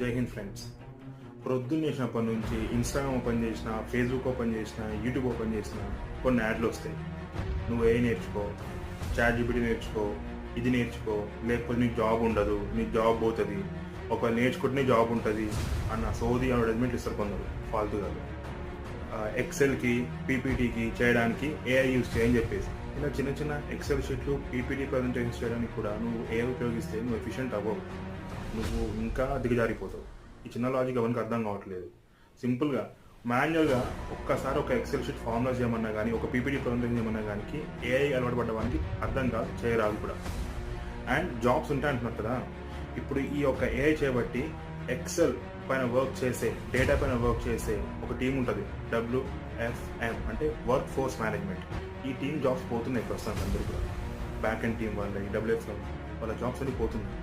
జై హింద్ ఫ్రెండ్స్. ప్రొద్దున్న చేసినప్పటి నుంచి ఇన్స్టాగ్రామ్ ఓపెన్ చేసిన, ఫేస్బుక్ ఓపెన్ చేసిన, యూట్యూబ్ ఓపెన్ చేసిన కొన్ని యాడ్లు వస్తాయి. నువ్వు నేర్చుకో, చాట్ జీపీటీ నేర్చుకో, ఇది నేర్చుకో, లేకపోతే నీకు జాబ్ ఉండదు, నీకు జాబ్ పోతుంది, ఒకవేళ నేర్చుకుంటే జాబ్ ఉంటుంది అన్న సోది అడ్వర్టైజ్మెంట్ ఇస్తారు కొందరు ఫాల్తుగా. ఎక్సెల్కి, పీపీటీకి చేయడానికి ఏఐ యూజ్ చేయని చెప్పేసి ఇలా చిన్న చిన్న ఎక్సెల్ షీట్లు, పీపీటీ ప్రజెంటేషన్స్ చేయడానికి కూడా నువ్వు ఏఐ ఉపయోగిస్తే నువ్వు ఎఫిషియెంట్ అవ్వవు, నువ్వు ఇంకా దిగజారిపోతావు. ఈ చిన్న లాజిక్ ఎవరికి అర్థం కావట్లేదు. సింపుల్గా మాన్యువల్గా ఒక్కసారి ఒక ఎక్సెల్ షీట్ ఫార్ములా చేయమన్నా కానీ, ఒక పీపీటీ ప్రజెంటేషన్ చేయమన్నా కానీ ఏఐ అలవాటు పడ్డవానికి అర్థం కాదు, చేయరాదు కూడా. అండ్ జాబ్స్ ఉంటాయి అంటున్నారు కదా, ఇప్పుడు ఈ యొక్క ఏఐ చేయబట్టి ఎక్సెల్ పైన వర్క్ చేసే, డేటా పైన వర్క్ చేసే ఒక టీం ఉంటుంది, WFM అంటే వర్క్ ఫోర్స్ మేనేజ్మెంట్. ఈ టీం జాబ్స్ పోతున్నాయి ప్రస్తుతానికి అందరూ కూడా. బ్యాక్ అండ్ టీం వాళ్ళ WFM వాళ్ళ జాబ్స్ అన్ని పోతున్నాయి.